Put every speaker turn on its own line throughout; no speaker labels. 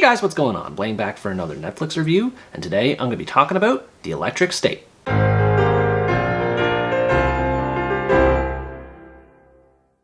guys, what's going on? Blaine back for another Netflix review, and today I'm going to be talking about The Electric State.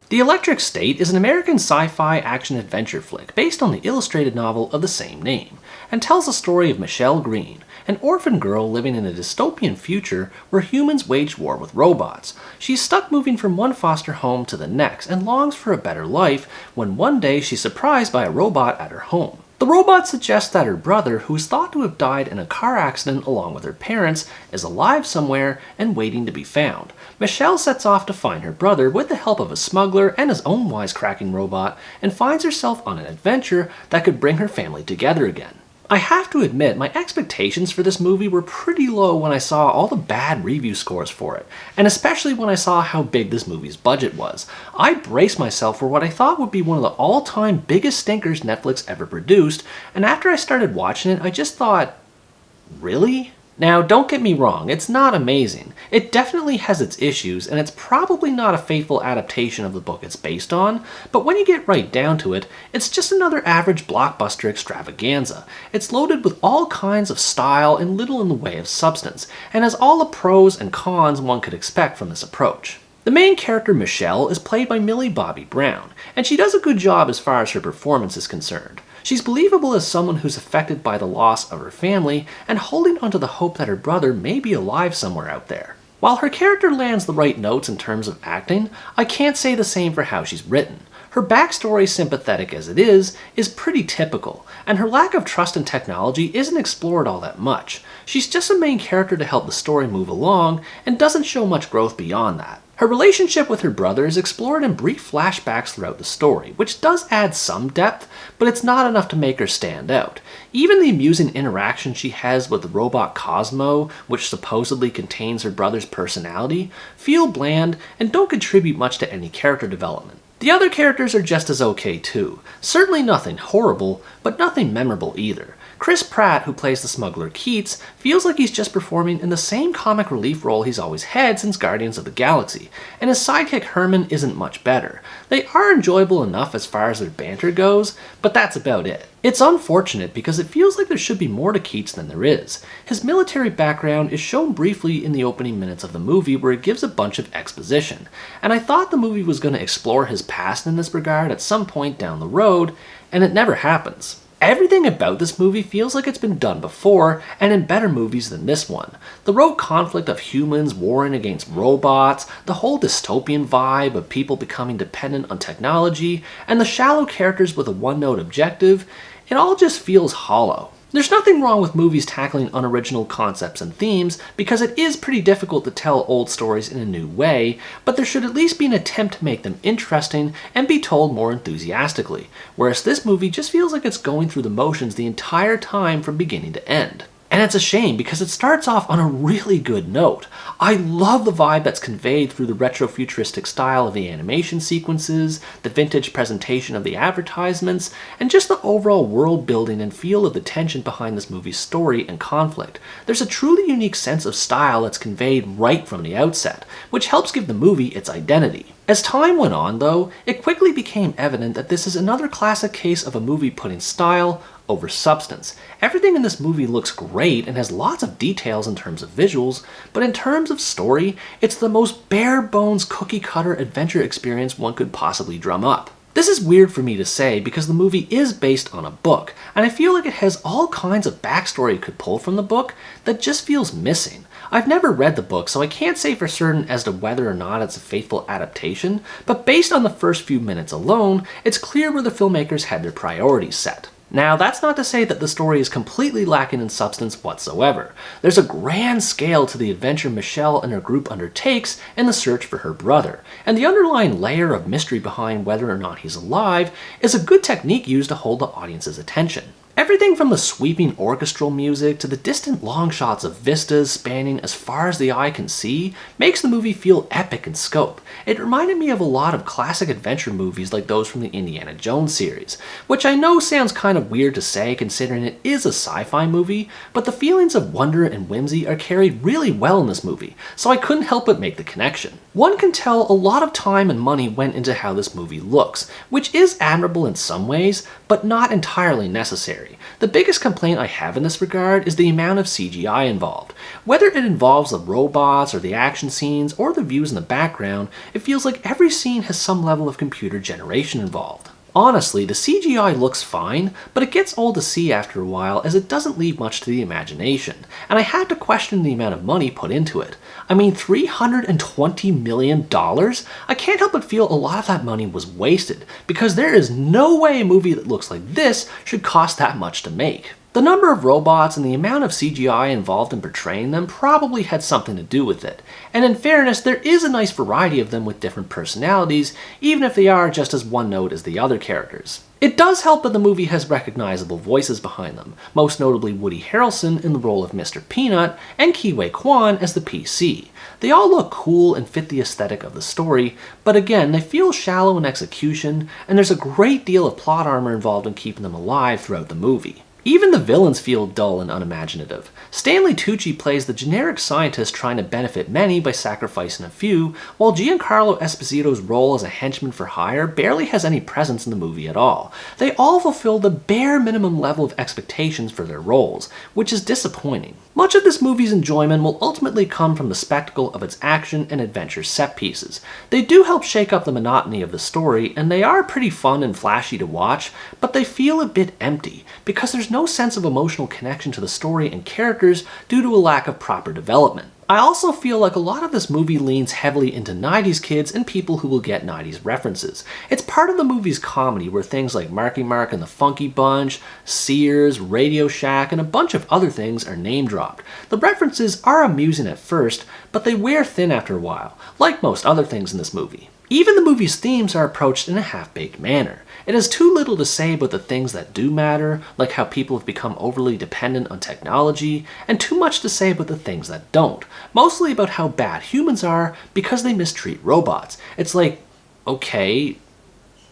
The Electric State is an American sci-fi action-adventure flick based on the illustrated novel of the same name, and tells the story of Michelle Green, an orphan girl living in a dystopian future where humans wage war with robots. She's stuck moving from one foster home to the next and longs for a better life when one day she's surprised by a robot at her home. The robot suggests that her brother, who is thought to have died in a car accident along with her parents, is alive somewhere and waiting to be found. Michelle sets off to find her brother with the help of a smuggler and his own wisecracking robot, and finds herself on an adventure that could bring her family together again. I have to admit, my expectations for this movie were pretty low when I saw all the bad review scores for it, and especially when I saw how big this movie's budget was. I braced myself for what I thought would be one of the all-time biggest stinkers Netflix ever produced, and after I started watching it, I just thought, really? Now, don't get me wrong, it's not amazing. It definitely has its issues, and it's probably not a faithful adaptation of the book it's based on, but when you get right down to it, it's just another average blockbuster extravaganza. It's loaded with all kinds of style and little in the way of substance, and has all the pros and cons one could expect from this approach. The main character, Michelle, is played by Millie Bobby Brown, and she does a good job as far as her performance is concerned. She's believable as someone who's affected by the loss of her family and holding onto the hope that her brother may be alive somewhere out there. While her character lands the right notes in terms of acting, I can't say the same for how she's written. Her backstory, sympathetic as it is pretty typical, and her lack of trust in technology isn't explored all that much. She's just a main character to help the story move along, and doesn't show much growth beyond that. Her relationship with her brother is explored in brief flashbacks throughout the story, which does add some depth, but it's not enough to make her stand out. Even the amusing interaction she has with the robot Cosmo, which supposedly contains her brother's personality, feel bland and don't contribute much to any character development. The other characters are just as okay too. Certainly nothing horrible, but nothing memorable either. Chris Pratt, who plays the smuggler Keats, feels like he's just performing in the same comic relief role he's always had since Guardians of the Galaxy, and his sidekick Herman isn't much better. They are enjoyable enough as far as their banter goes, but that's about it. It's unfortunate because it feels like there should be more to Keats than there is. His military background is shown briefly in the opening minutes of the movie where it gives a bunch of exposition, and I thought the movie was going to explore his past in this regard at some point down the road, and it never happens. Everything about this movie feels like it's been done before, and in better movies than this one. The rogue conflict of humans warring against robots, the whole dystopian vibe of people becoming dependent on technology, and the shallow characters with a one-note objective, it all just feels hollow. There's nothing wrong with movies tackling unoriginal concepts and themes, because it is pretty difficult to tell old stories in a new way, but there should at least be an attempt to make them interesting and be told more enthusiastically, whereas this movie just feels like it's going through the motions the entire time from beginning to end. And it's a shame because it starts off on a really good note. I love the vibe that's conveyed through the retro-futuristic style of the animation sequences, the vintage presentation of the advertisements, and just the overall world building and feel of the tension behind this movie's story and conflict. There's a truly unique sense of style that's conveyed right from the outset, which helps give the movie its identity. As time went on, though, it quickly became evident that this is another classic case of a movie putting style over substance. Everything in this movie looks great and has lots of details in terms of visuals, but in terms of story, it's the most bare-bones cookie-cutter adventure experience one could possibly drum up. This is weird for me to say because the movie is based on a book, and I feel like it has all kinds of backstory it could pull from the book that just feels missing. I've never read the book, so I can't say for certain as to whether or not it's a faithful adaptation, but based on the first few minutes alone, it's clear where the filmmakers had their priorities set. Now, that's not to say that the story is completely lacking in substance whatsoever. There's a grand scale to the adventure Michelle and her group undertakes in the search for her brother, and the underlying layer of mystery behind whether or not he's alive is a good technique used to hold the audience's attention. Everything from the sweeping orchestral music to the distant long shots of vistas spanning as far as the eye can see makes the movie feel epic in scope. It reminded me of a lot of classic adventure movies like those from the Indiana Jones series, which I know sounds kind of weird to say considering it is a sci-fi movie, but the feelings of wonder and whimsy are carried really well in this movie, so I couldn't help but make the connection. One can tell a lot of time and money went into how this movie looks, which is admirable in some ways, but not entirely necessary. The biggest complaint I have in this regard is the amount of CGI involved. Whether it involves the robots or the action scenes or the views in the background, it feels like every scene has some level of computer generation involved. Honestly, the CGI looks fine, but it gets old to see after a while as it doesn't leave much to the imagination, and I had to question the amount of money put into it. I mean, $320 million? I can't help but feel a lot of that money was wasted, because there is no way a movie that looks like this should cost that much to make. The number of robots and the amount of CGI involved in portraying them probably had something to do with it, and in fairness, there is a nice variety of them with different personalities, even if they are just as one note as the other characters. It does help that the movie has recognizable voices behind them, most notably Woody Harrelson in the role of Mr. Peanut and Ke Huy Quan as the PC. They all look cool and fit the aesthetic of the story, but again, they feel shallow in execution, and there's a great deal of plot armor involved in keeping them alive throughout the movie. Even the villains feel dull and unimaginative. Stanley Tucci plays the generic scientist trying to benefit many by sacrificing a few, while Giancarlo Esposito's role as a henchman for hire barely has any presence in the movie at all. They all fulfill the bare minimum level of expectations for their roles, which is disappointing. Much of this movie's enjoyment will ultimately come from the spectacle of its action and adventure set pieces. They do help shake up the monotony of the story, and they are pretty fun and flashy to watch, but they feel a bit empty, because there's no sense of emotional connection to the story and characters due to a lack of proper development. I also feel like a lot of this movie leans heavily into 90s kids and people who will get 90s references. It's part of the movie's comedy where things like Marky Mark and the Funky Bunch, Sears, Radio Shack, and a bunch of other things are name dropped. The references are amusing at first, but they wear thin after a while, like most other things in this movie. Even the movie's themes are approached in a half-baked manner. It has too little to say about the things that do matter, like how people have become overly dependent on technology, and too much to say about the things that don't, mostly about how bad humans are because they mistreat robots. It's like, okay,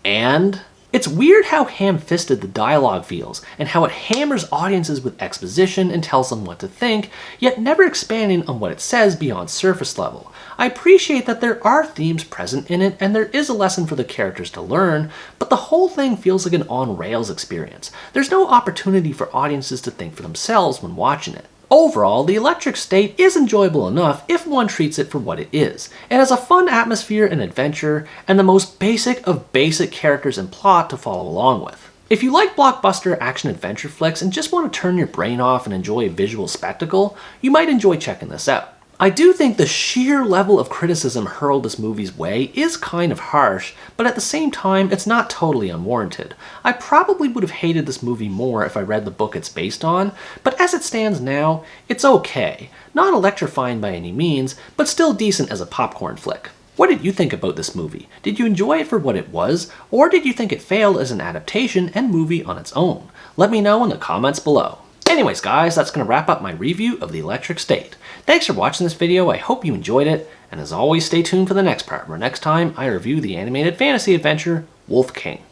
and? It's weird how ham-fisted the dialogue feels, and how it hammers audiences with exposition and tells them what to think, yet never expanding on what it says beyond surface level. I appreciate that there are themes present in it, and there is a lesson for the characters to learn, but the whole thing feels like an on-rails experience. There's no opportunity for audiences to think for themselves when watching it. Overall, The Electric State is enjoyable enough if one treats it for what it is. It has a fun atmosphere and adventure, and the most basic of basic characters and plot to follow along with. If you like blockbuster action-adventure flicks and just want to turn your brain off and enjoy a visual spectacle, you might enjoy checking this out. I do think the sheer level of criticism hurled this movie's way is kind of harsh, but at the same time, it's not totally unwarranted. I probably would have hated this movie more if I read the book it's based on, but as it stands now, it's okay. Not electrifying by any means, but still decent as a popcorn flick. What did you think about this movie? Did you enjoy it for what it was, or did you think it failed as an adaptation and movie on its own? Let me know in the comments below. Anyways guys, that's going to wrap up my review of The Electric State. Thanks for watching this video, I hope you enjoyed it, and as always stay tuned for the next part, where next time I review the animated fantasy adventure, Wolf King.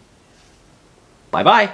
Bye bye!